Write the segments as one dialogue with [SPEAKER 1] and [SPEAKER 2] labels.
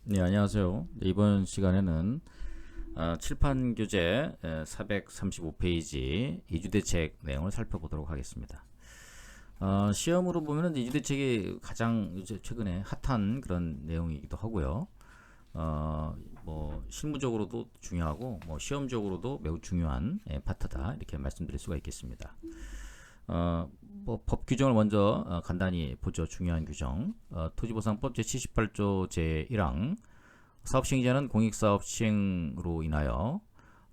[SPEAKER 1] 네, 안녕하세요. 네, 이번 시간에는 칠판 교재 435페이지 이주대책 내용을 살펴보도록 하겠습니다. 시험으로 보면 이주대책이 가장 이제 최근에 핫한 그런 내용이기도 하고요. 뭐 실무적으로도 중요하고 뭐 시험적으로도 매우 중요한 파트다 이렇게 말씀드릴 수가 있겠습니다. 뭐 법 규정을 먼저 간단히 보죠. 중요한 규정. 토지보상법 제78조 제1항 사업시행자는 공익사업 시행으로 인하여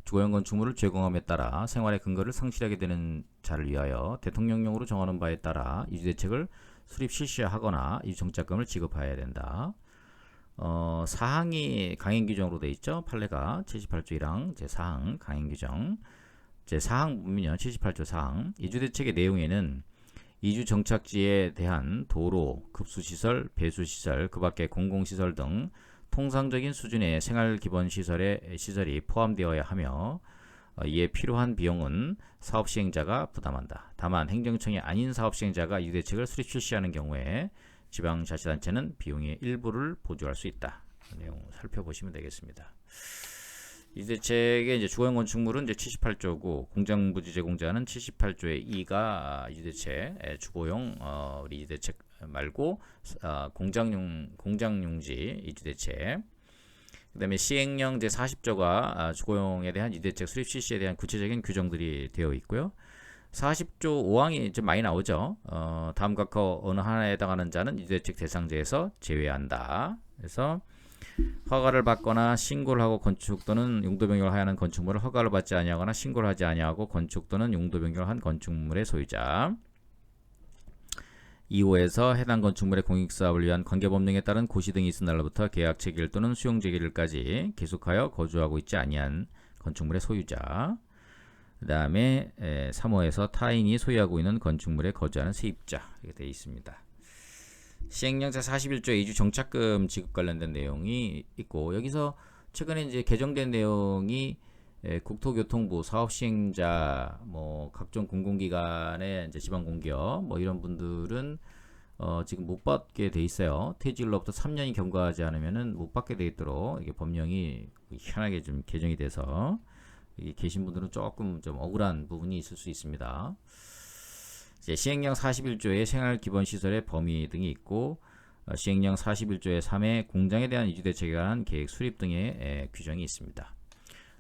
[SPEAKER 1] 주거용 건축물을 제공함에 따라 생활의 근거를 상실하게 되는 자를 위하여 대통령령으로 정하는 바에 따라 이주대책을 수립 실시하거나 이주정착금을 지급하여야 된다. 사항이 강행규정으로 되어 있죠. 판례가 78조 1항 제4항 강행규정 제4항 보면요. 78조 4항 이주대책의 내용에는 이주 정착지에 대한 도로, 급수시설, 배수시설, 그 밖에 공공시설 등 통상적인 수준의 시설이 포함되어야 하며 이에 필요한 비용은 사업시행자가 부담한다. 다만 행정청이 아닌 사업시행자가 이 대책을 수립 실시하는 경우에 지방자치단체는 비용의 일부를 보조할 수 있다. 그 내용 살펴보시면 되겠습니다. 이 대책의 이제 주거용 건축물은 이제 78조고 공장부지 제공자는 78조의 2가 이 대책 주거용 우리 이 대책 말고 공장용지 이주대책. 그다음에 시행령 제40조가 주거용에 대한 이주대책 수립 실시에 대한 구체적인 규정들이 되어 있고요. 40조 5항이 좀 많이 나오죠. 다음 각 어느 하나에 해당하는 자는 이주대책 대상자에서 제외한다. 그래서 허가를 받거나 신고를 하고 건축 또는 용도 변경을 하여는 건축물을 허가를 받지 아니하거나 신고를 하지 아니하고 건축 또는 용도 변경을 한 건축물의 소유자. 2호에서 해당 건축물의 공익사업을 위한 관계법령에 따른 고시 등이 있은 날로부터 계약 체결 또는 수용 체결일까지 계속하여 거주하고 있지 아니한 건축물의 소유자. 그 다음에 3호에서 타인이 소유하고 있는 건축물에 거주하는 세입자 이렇게 되어 있습니다. 시행령 제41조의 이주 정착금 지급 관련된 내용이 있고 여기서 최근에 이제 개정된 내용이 국토교통부 사업시행자 뭐 각종 공공기관의 이제 지방공기업 뭐 이런 분들은 지금 못 받게 돼 있어요. 퇴직일로부터 3년이 경과하지 않으면은 못 받게 돼 있도록 이게 법령이 희한하게 좀 개정이 돼서 계신 분들은 조금 좀 억울한 부분이 있을 수 있습니다. 이제 시행령 41조의 생활기본시설의 범위 등이 있고 시행령 41조의 3의 공장에 대한 이주대책에 관한 계획 수립 등의 규정이 있습니다.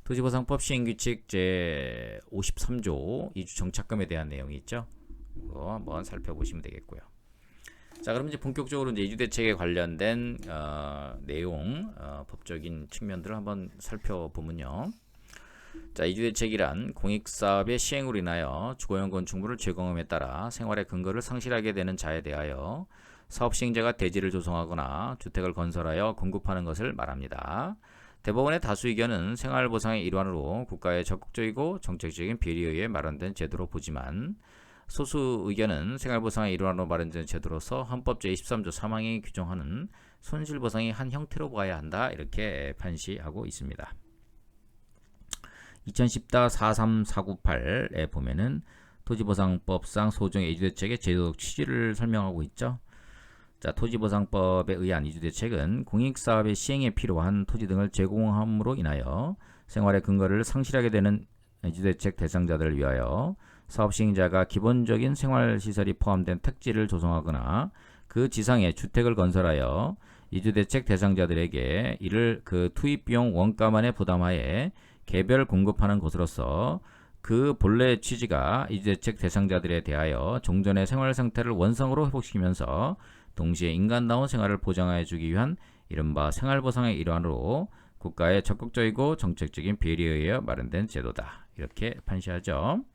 [SPEAKER 1] 토지보상법 시행규칙 제53조 이주정착금에 대한 내용이 있죠. 이거 한번 살펴보시면 되겠고요. 자, 그럼 이제 본격적으로 이제 이주대책에 관련된 내용, 법적인 측면들을 한번 살펴보면요. 자, 이주대책이란 공익사업의 시행으로 인하여 주거용 건축물을 제공함에 따라 생활의 근거를 상실하게 되는 자에 대하여 사업시행자가 대지를 조성하거나 주택을 건설하여 공급하는 것을 말합니다. 대법원의 다수 의견은 생활보상의 일환으로 국가의 적극적이고 정책적인 배려에 의해 마련된 제도로 보지만 소수 의견은 생활보상의 일환으로 마련된 제도로서 헌법 제23조 3항이 규정하는 손실보상의 한 형태로 봐야 한다 이렇게 판시하고 있습니다. 2010-43498에 보면은 토지보상법상 소정의 이주대책의 제도적 취지를 설명하고 있죠. 자, 토지보상법에 의한 이주대책은 공익사업의 시행에 필요한 토지 등을 제공함으로 인하여 생활의 근거를 상실하게 되는 이주대책 대상자들을 위하여 사업시행자가 기본적인 생활시설이 포함된 택지를 조성하거나 그 지상에 주택을 건설하여 이주대책 대상자들에게 이를 그 투입비용 원가만에 부담하에 개별 공급하는 것으로서 그 본래 취지가 이주대책 대상자들에 대하여 종전의 생활 상태를 원상으로 회복시키면서 동시에 인간다운 생활을 보장해 주기 위한 이른바 생활보상의 일환으로 국가의 적극적이고 정책적인 배려에 의해 마련된 제도다. 이렇게 판시하죠.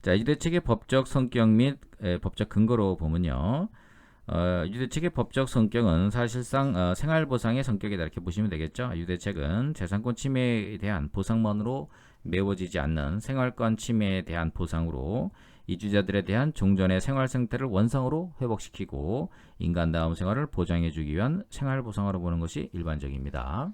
[SPEAKER 1] 자, 이주대책의 법적 성격 및 법적 근거로 보면요. 이주대책의 법적 성격은 사실상 생활보상의 성격이다 이렇게 보시면 되겠죠. 이주대책은 재산권 침해에 대한 보상만으로 메워지지 않는 생활권 침해에 대한 보상으로 이주자들에 대한 종전의 생활 상태를 원상으로 회복시키고 인간다움 생활을 보장해주기 위한 생활보상으로 보는 것이 일반적입니다.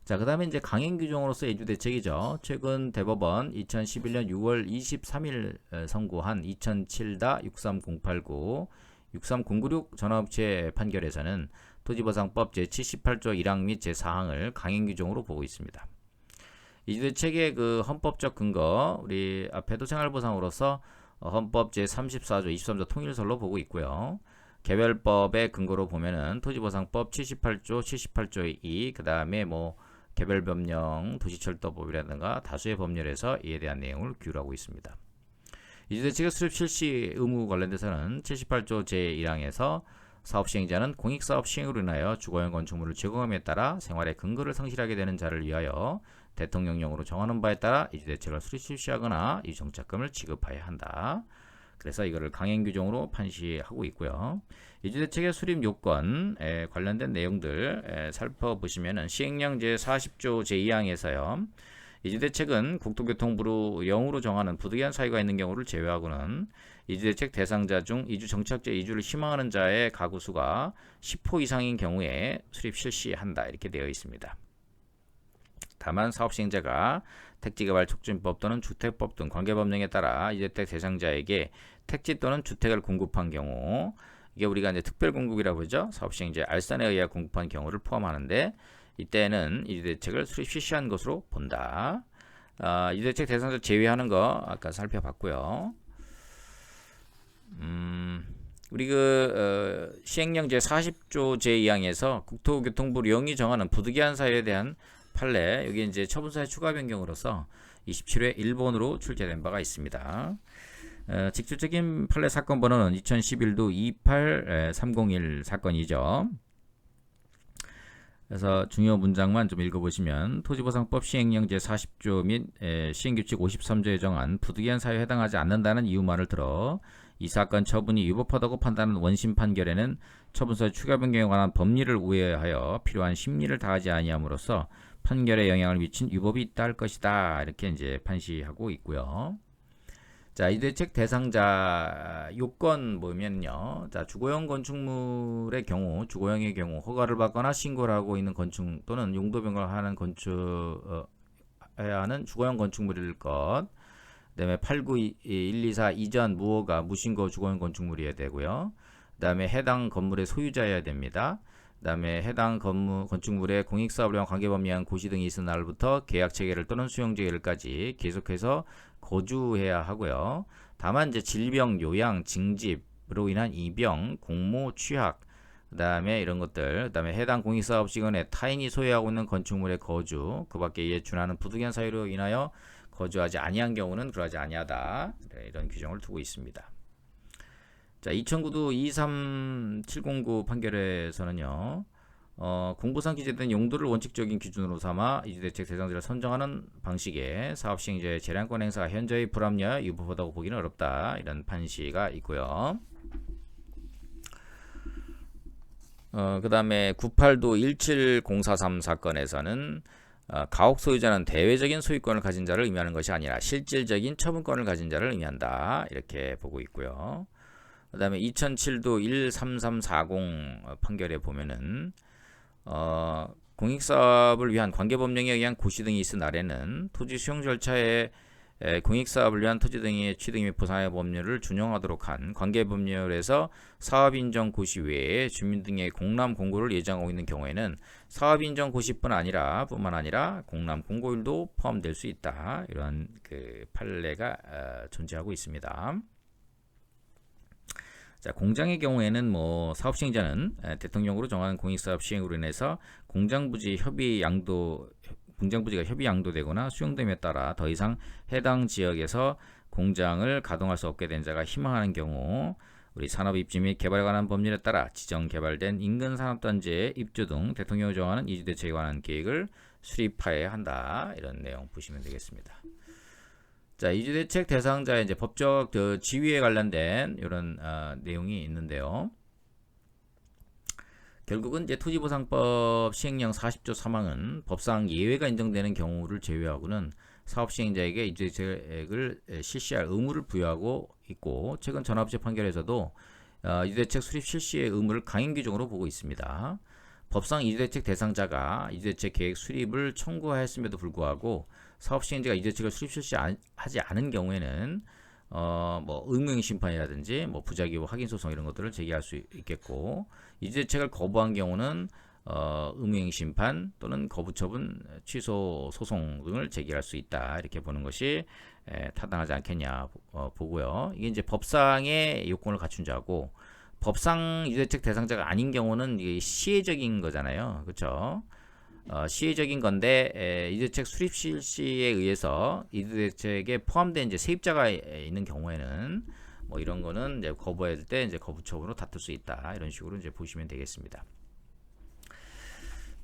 [SPEAKER 1] 자, 그 다음에 이제 강행규정으로서 이주대책이죠. 최근 대법원 2011년 6월 23일 선고한 2007-63089 63096 전화업체 판결에서는 토지보상법 제78조 1항 및 제4항을 강행 규정으로 보고 있습니다. 이주대책의 그 헌법적 근거 우리 앞에도 생활보상으로서 헌법 제34조 23조 통일설로 보고 있고요. 개별법의 근거로 보면은 토지보상법 78조 78조의 2, 그 다음에 뭐 개별법령 도시철도법이라든가 다수의 법률에서 이에 대한 내용을 규율하고 있습니다. 이주대책의 수립 실시 의무 관련돼서는 78조 제1항에서 사업시행자는 공익사업 시행으로 인하여 주거용 건축물을 제공함에 따라 생활의 근거를 상실하게 되는 자를 위하여 대통령령으로 정하는 바에 따라 이주대책을 수립 실시하거나 이 정착금을 지급해야 한다. 그래서 이거를 강행 규정으로 판시하고 있고요. 이주대책의 수립 요건에 관련된 내용들 살펴보시면은 시행령 제40조 제2항에서요. 이주대책은 국토교통부로 영으로 정하는 부득이한 사유가 있는 경우를 제외하고는 이주대책 대상자 중 이주 정착자 이주를 희망하는 자의 가구 수가 10호 이상인 경우에 수립 실시한다. 이렇게 되어 있습니다. 다만 사업시행자가 택지개발촉진법 또는 주택법 등 관계법령에 따라 이주택 대상자에게 택지 또는 주택을 공급한 경우, 이게 우리가 이제 특별공급이라고 그러죠. 사업시행자의 알선에 의해 공급한 경우를 포함하는데 이때는 이주대책을 수립 실시한 것으로 본다. 이주대책 대상자 제외하는 거 아까 살펴봤고요. 우리 시행령 제40조 제2항에서 국토교통부 령이 정하는 부득이한 사유에 대한 판례, 여기 이제 처분사의 추가 변경으로서 27회 1번으로 출제된 바가 있습니다. 직접적인 판례 사건 번호는 2011도 28301 사건이죠. 그래서 중요 문장만 좀 읽어보시면 토지보상법 시행령 제40조 및 시행규칙 53조에 정한 부득이한 사유에 해당하지 않는다는 이유만을 들어 이 사건 처분이 위법하다고 판단하는 원심 판결에는 처분서의 추가 변경에 관한 법리를 우회하여 필요한 심리를 다하지 아니함으로써 판결에 영향을 미친 위법이 있다 할 것이다. 이렇게 이제 판시하고 있고요. 자, 이주대책 대상자 요건 보면요. 자, 주거용 건축물의 경우, 주거용의 경우 허가를 받거나 신고를 하고 있는 건축 또는 용도 변경을 해야 하는 주거용 건축물일 것. 그다음에 89124 이전 무허가 무신고 주거용 건축물이어야 되고요. 그다음에 해당 건물의 소유자여야 됩니다. 그다음에 해당 건축물의 공익사업을 위한 관계법령 고시 등이 있은 날부터 계약 체결을 또는 수용 체결까지 계속해서 거주해야 하고요. 다만 이제 질병, 요양, 징집으로 인한 이병, 공모, 취약, 그다음에 이런 것들, 그다음에 해당 공익사업 시간에 타인이 소유하고 있는 건축물의 거주, 그밖에 이에 준하는 부득이한 사유로 인하여 거주하지 아니한 경우는 그러하지 아니하다. 이런 규정을 두고 있습니다. 자, 2009도 23709 판결에서는요. 공부상 기재된 용도를 원칙적인 기준으로 삼아 이주대책 대상자를 선정하는 방식의 사업시행자의 재량권 행사가 현저히 불합리하여 위법하다고 보기는 어렵다. 이런 판시가 있고요. 그 다음에 98도 17043 사건에서는 가옥 소유자는 대외적인 소유권을 가진 자를 의미하는 것이 아니라 실질적인 처분권을 가진 자를 의미한다. 이렇게 보고 있고요. 그 다음에 2007도 13340 판결에 보면은 공익사업을 위한 관계법령에 의한 고시 등이 있은 날에는 토지 수용 절차에 공익사업을 위한 토지 등의 취득 및 보상의 법률을 준용하도록 한 관계법률에서 사업인정 고시 외에 주민 등의 공람 공고를 예정하고 있는 경우에는 사업인정 고시뿐만 아니라 공람 공고일도 포함될 수 있다. 이러한 그 판례가 존재하고 있습니다. 자, 공장의 경우에는 뭐 사업시행자는 대통령으로 정한 공익사업 시행으로 인해서 공장부지가 협의 양도되거나 수용됨에 따라 더 이상 해당 지역에서 공장을 가동할 수 없게 된 자가 희망하는 경우 우리 산업 입지 및 개발에 관한 법률에 따라 지정 개발된 인근 산업단지의 입주 등 대통령이 정하는 이주대책에 관한 계획을 수립하여야 한다. 이런 내용 보시면 되겠습니다. 자, 이주대책 대상자의 이제 법적 지위에 관련된 이런 내용이 있는데요. 결국은 이제 토지보상법 시행령 40조 3항은 법상 예외가 인정되는 경우를 제외하고는 사업시행자에게 이주대책을 실시할 의무를 부여하고 있고, 최근 전합제 판결에서도 이주대책 수립 실시의 의무를 강행 규정으로 보고 있습니다. 법상 이주대책 대상자가 이주대책 계획 수립을 청구하였음에도 불구하고 사업시행자가 이주대책을 수립 실시하지 않은 경우에는 뭐 의무형 심판이라든지 뭐 부작위 확인 소송 이런 것들을 제기할 수 있겠고, 이주대책을 거부한 경우는 의무형 심판 또는 거부 처분, 취소 소송 등을 제기할 수 있다, 이렇게 보는 것이 타당하지 않겠냐 보고요. 이게 이제 법상의 요건을 갖춘 자고, 법상 이주대책 대상자가 아닌 경우는 이게 시혜적인 거잖아요, 그렇죠? 시혜적인 건데 이주대책 수립 실시에 의해서 이주대책에 포함된 이제 세입자가 있는 경우에는 뭐 이런 거는 이제 거부할 때 이제 거부 처분으로 다툴 수 있다, 이런 식으로 이제 보시면 되겠습니다.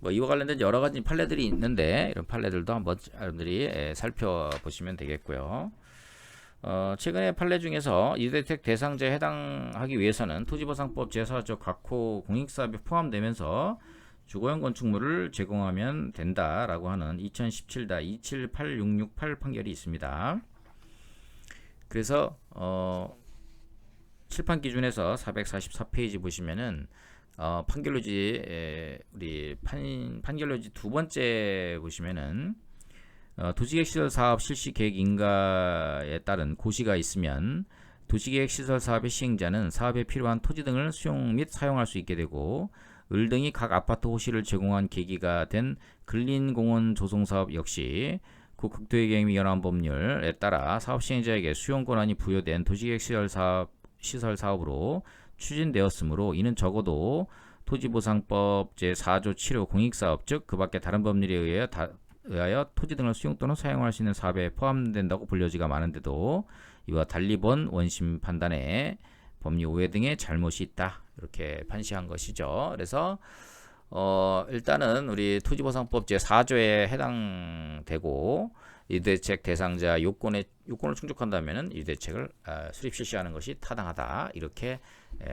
[SPEAKER 1] 뭐 이와 관련된 여러 가지 판례들이 있는데 이런 판례들도 한번 여러분들이 살펴보시면 되겠고요. 최근의 판례 중에서 이주대책 대상자에 해당하기 위해서는 토지보상법 제4조 각호 공익사업에 포함되면서 주거용 건축물을 제공하면 된다라고 하는 2017-2786668 판결이 있습니다. 그래서 칠판 기준에서 444페이지 보시면은 판결로지 우리 판결로지 두 번째 보시면은 도시계획시설 사업 실시 계획 인가에 따른 고시가 있으면 도시계획시설 사업의 시행자는 사업에 필요한 토지 등을 수용 및 사용할 수 있게 되고, 을 등이 각 아파트 호시를 제공한 계기가 된 근린공원 조성사업 역시 국토계획 및 연한 법률에 따라 사업 시행자에게 수용 권한이 부여된 도시계획시설 사업으로 추진되었으므로, 이는 적어도 토지보상법 제4조 7호 공익사업, 즉 그 밖에 다른 법률에 의하여 토지 등을 수용 또는 사용할 수 있는 사업에 포함된다고 볼 여지가 많은데도 이와 달리 본 원심 판단에 법리 오해 등의 잘못이 있다, 이렇게 판시한 것이죠. 그래서 일단은 우리 토지보상법 제4조에 해당되고 이주대책 대상자 요건을 충족한다면은 이주대책을 수립 실시하는 것이 타당하다, 이렇게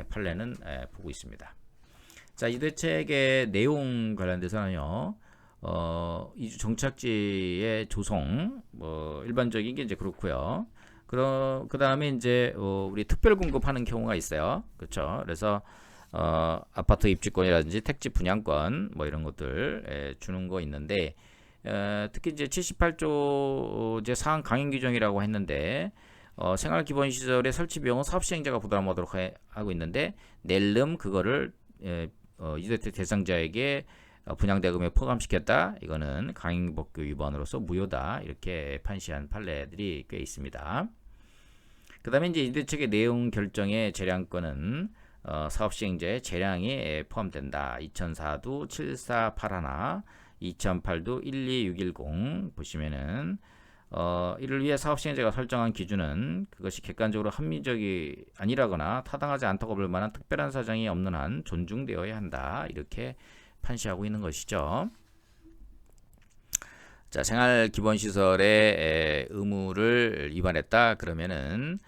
[SPEAKER 1] 판례는 보고 있습니다. 자, 이주대책의 내용 관련돼서는요, 이주 정착지의 조성, 뭐 일반적인 게 이제 그렇고요. 그 다음에 이제 우리 특별 공급하는 경우가 있어요, 그렇죠? 그래서 아파트 입주권이라든지 택지 분양권 뭐 이런 것들 주는 거 있는데, 특히 이제 78조 제4항 강행 규정이라고 했는데, 생활기본시설의 설치 비용은 사업시행자가 부담하도록 하고 있는데, 낼름 그거를 이주대책 대상자에게 분양대금에 포함시켰다, 이거는 강행법규 위반으로서 무효다, 이렇게 판시한 판례들이 꽤 있습니다. 그 다음에 이제 이주대책의 내용 결정의 재량권은 사업시행자의 재량에 포함된다. 2004도 7481, 2008도 12610 보시면은 이를 위해 사업시행자가 설정한 기준은 그것이 객관적으로 합리적이 아니라거나 타당하지 않다고 볼 만한 특별한 사정이 없는 한 존중되어야 한다, 이렇게 판시하고 있는 것이죠. 자, 생활기본시설의 의무를 위반했다 그러면은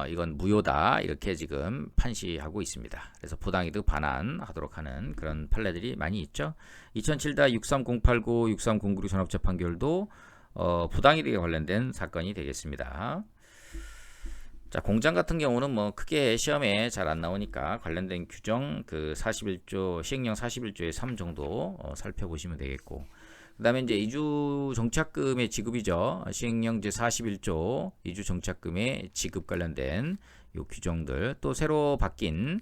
[SPEAKER 1] 이건 무효다, 이렇게 지금 판시하고 있습니다. 그래서 부당이득 반환하도록 하는 그런 판례들이 많이 있죠. 2007-63089, 63096 전업재 판결도 부당이득에 관련된 사건이 되겠습니다. 자, 공장 같은 경우는 뭐 크게 시험에 잘 안 나오니까 관련된 규정 그 41조 시행령 41조의 3 정도 살펴보시면 되겠고, 그 다음에 이제 이주 정착금의 지급이죠. 시행령 제41조 이주 정착금의 지급 관련된 요 규정들, 또 새로 바뀐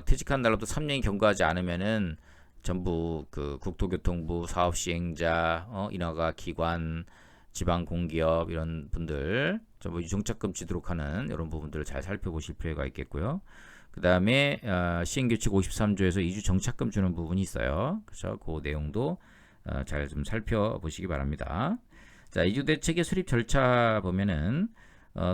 [SPEAKER 1] 퇴직한 날로부터 3년이 경과하지 않으면은 전부 그 국토교통부 사업시행자, 인허가 기관, 지방공기업 이런 분들 전부 이주정착금 지도록 하는 이런 부분들을 잘 살펴보실 필요가 있겠고요. 그 다음에 시행규칙 53조에서 이주정착금 주는 부분이 있어요. 그래서 그 내용도 잘 좀 살펴보시기 바랍니다. 자, 이주대책의 수립 절차 보면은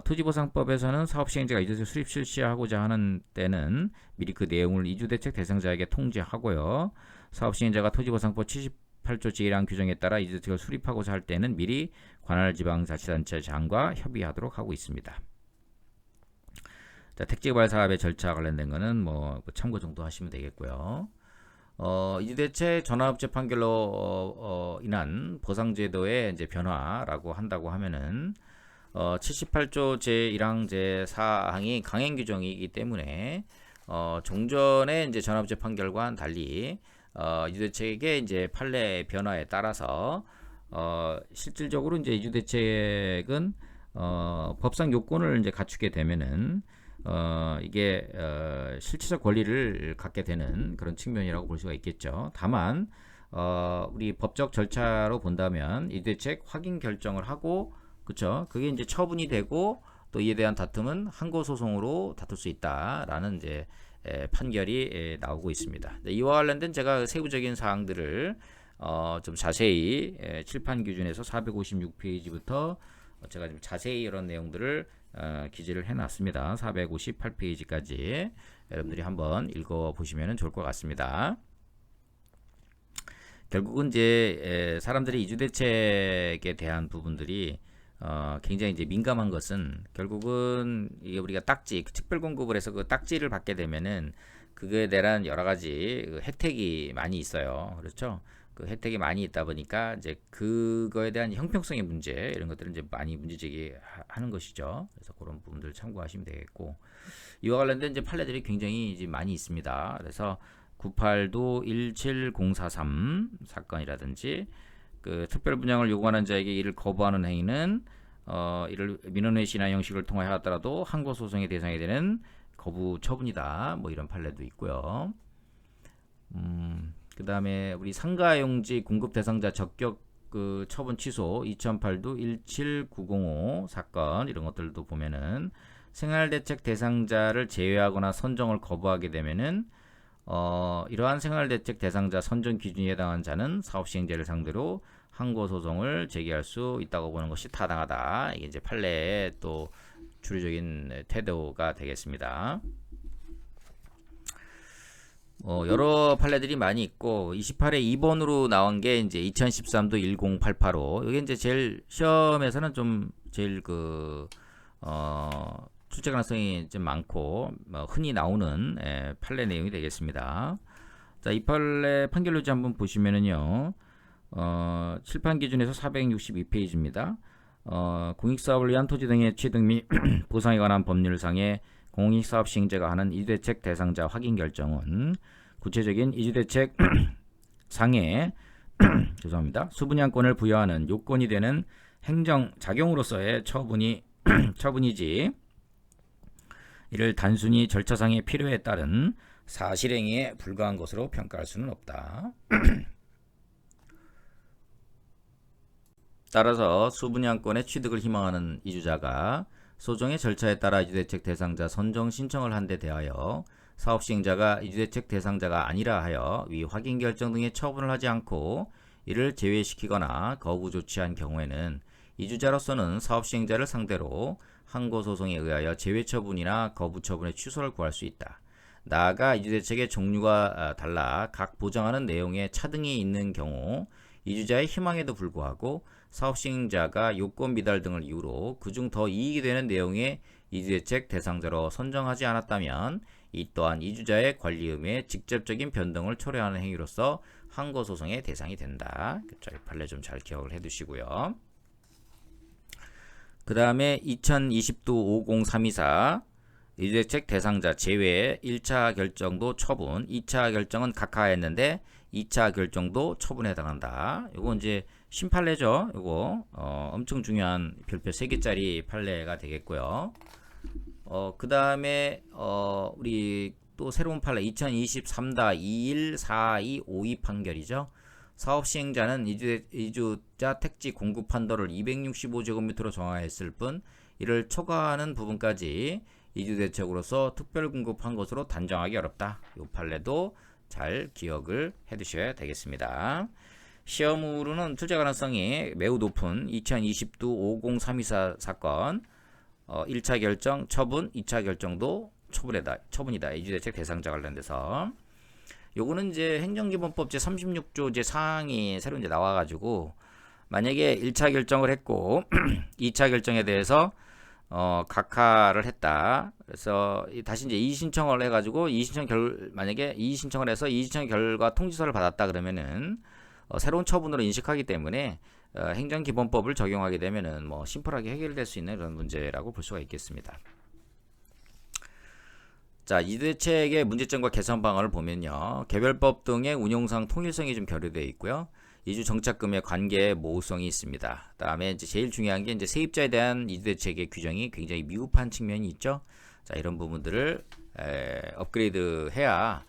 [SPEAKER 1] 토지보상법에서는 사업시행자가 이주대책 수립 실시하고자 하는 때는 미리 그 내용을 이주대책 대상자에게 통지하고요. 사업시행자가 토지보상법 78조 제1항 규정에 따라 이주대책을 수립하고자 할 때는 미리 관할 지방자치단체장과 협의하도록 하고 있습니다. 자, 택지개발 사업의 절차 관련된 거는 뭐 참고 정도 하시면 되겠고요. 이주대책 전환업체 판결로 인한 보상제도의 이제 변화라고 한다고 하면은 78조 제1항 제4항이 강행 규정이기 때문에 종전의 이제 전환업체 판결과는 달리 이주대책의 이제 판례 변화에 따라서 실질적으로 이제 이주대책은 법상 요건을 이제 갖추게 되면은 이게 실체적 권리를 갖게 되는 그런 측면이라고 볼 수가 있겠죠. 다만 우리 법적 절차로 본다면 이대책 확인 결정을 하고, 그쵸? 그게 이제 처분이 되고 또 이에 대한 다툼은 항고 소송으로 다툴 수 있다라는 이제 판결이 나오고 있습니다. 이와 관련된 제가 세부적인 사항들을 좀 자세히 칠판 기준에서 456페이지부터 제가 좀 자세히 이런 내용들을 기재를 해놨습니다. 458페이지까지 여러분들이 한번 읽어보시면 좋을 것 같습니다. 결국은 이제 사람들이 이주대책에 대한 부분들이 굉장히 이제 민감한 것은, 결국은 이게 우리가 딱지, 특별공급을 해서 그 딱지를 받게 되면은 그거에 대한 여러 가지 혜택이 많이 있어요. 그렇죠? 그 혜택이 많이 있다 보니까 이제 그거에 대한 형평성의 문제, 이런 것들은 이제 많이 문제제기하는 것이죠. 그래서 그런 부분들 참고하시면 되겠고, 이와 관련된 이제 판례들이 굉장히 이제 많이 있습니다. 그래서 98도 17043 사건이라든지, 그 특별 분양을 요구하는 자에게 이를 거부하는 행위는 이를 민원의 시나 형식을 통하여 하더라도 항고 소송의 대상이 되는 거부 처분이다. 뭐 이런 판례도 있고요. 그 다음에 우리 상가용지 공급 대상자 적격 그 처분 취소 2008도 17905 사건, 이런 것들도 보면은 생활대책 대상자를 제외하거나 선정을 거부하게 되면은 이러한 생활대책 대상자 선정 기준에 해당한 자는 사업시행자를 상대로 항고 소송을 제기할 수 있다고 보는 것이 타당하다. 이게 이제 판례의 또 주류적인 태도가 되겠습니다. 여러 판례들이 많이 있고, 28회 2번으로 나온 게 이제 2013도 10885. 이게 이제 제일 시험에서는 좀 제일 출제 가능성이 좀 많고 흔히 나오는 판례 내용이 되겠습니다. 자, 이 판례 판결료지 한번 보시면은요, 칠판 기준에서 462페이지입니다. 공익사업을 위한 토지 등의 취득 및 보상에 관한 법률상의 공익사업 시행자가 하는 이주대책 대상자 확인 결정은 구체적인 이주대책 상의 죄송합니다. 수분양권을 부여하는 요건이 되는 행정 작용으로서의 처분이지, 이를 단순히 절차상의 필요에 따른 사실행위에 불과한 것으로 평가할 수는 없다. 따라서 수분양권의 취득을 희망하는 이주자가 소정의 절차에 따라 이주대책 대상자 선정 신청을 한 데 대하여 사업시행자가 이주대책 대상자가 아니라 하여 위 확인 결정 등의 처분을 하지 않고 이를 제외시키거나 거부 조치한 경우에는 이주자로서는 사업시행자를 상대로 항고소송에 의하여 제외처분이나 거부처분의 취소를 구할 수 있다. 나아가 이주대책의 종류가 달라 각 보장하는 내용에 차등이 있는 경우 이주자의 희망에도 불구하고 사업시행자가 요건 미달 등을 이유로 그중 더 이익이 되는 내용의 이주대책 대상자로 선정하지 않았다면 이 또한 이주자의 권리 의무의 직접적인 변동을 초래하는 행위로서 항고소송의 대상이 된다. 이 판례 좀 잘 기억을 해두시고요. 그 다음에 2020도 50324 이주대책 대상자 제외 1차 결정도 처분, 2차 결정은 각하했는데 2차 결정도 처분에 해당한다. 이거 이제 신판례죠. 이거 엄청 중요한 별표 3개짜리 판례가 되겠고요. 그 다음에 우리 또 새로운 판례 2023다 214252 판결이죠. 사업시행자는 이주자 택지 공급 한도를 265제곱미터로 정하였을 뿐 이를 초과하는 부분까지 이주대책으로서 특별공급한 것으로 단정하기 어렵다. 이 판례도 잘 기억을 해두셔야 되겠습니다. 시험으로는 출제 가능성이 매우 높은 2020도 50324 사건 1차 결정 처분, 2차 결정도 처분이다. 이주대책 대상자 관련돼서 요거는 이제 행정기본법 제36조 이제 사항이 새로 이제 나와가지고 만약에 1차 결정을 했고 2차 결정에 대해서 각하를 했다. 그래서 다시 이제 이의 신청을 해가지고 만약에 이의 신청을 해서 이의 신청 결과 통지서를 받았다 그러면은 새로운 처분으로 인식하기 때문에 행정기본법을 적용하게 되면은 뭐 심플하게 해결될 수 있는 그런 문제라고 볼 수가 있겠습니다. 자, 이주대책의 문제점과 개선 방안을 보면요, 개별법 등의 운용상 통일성이 좀 결여되어 있고요. 이주 정착금의 관계에 모호성이 있습니다. 다음에 이제 제일 중요한 게 이제 세입자에 대한 이주 대책의 규정이 굉장히 미흡한 측면이 있죠. 자, 이런 부분들을 업그레이드 해야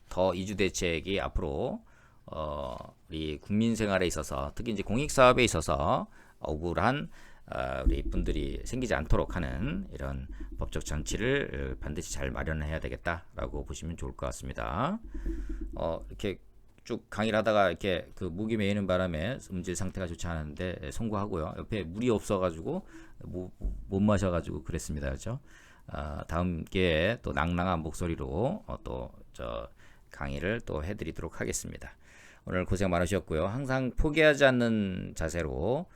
[SPEAKER 1] 더 이주 대책이 앞으로 우리 국민 생활에 있어서 특히 이제 공익 사업에 있어서 억울한 우리 분들이 생기지 않도록 하는 이런 법적 장치를 반드시 잘 마련해야 되겠다라고 보시면 좋을 것 같습니다. 이렇게 쭉 강의를 하다가 이렇게 그 목이 메이는 바람에 음질 상태가 좋지 않은데 송구하고요. 옆에 물이 없어가지고 못 마셔가지고 그랬습니다. 그렇죠? 다음 기회에 또 낭낭한 목소리로 또 저 강의를 또 해드리도록 하겠습니다. 오늘 고생 많으셨고요. 항상 포기하지 않는 자세로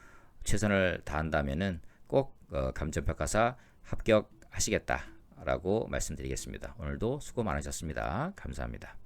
[SPEAKER 1] 최선을 다한다면은 꼭 감정평가사 합격하시겠다라고 말씀드리겠습니다. 오늘도 수고 많으셨습니다. 감사합니다.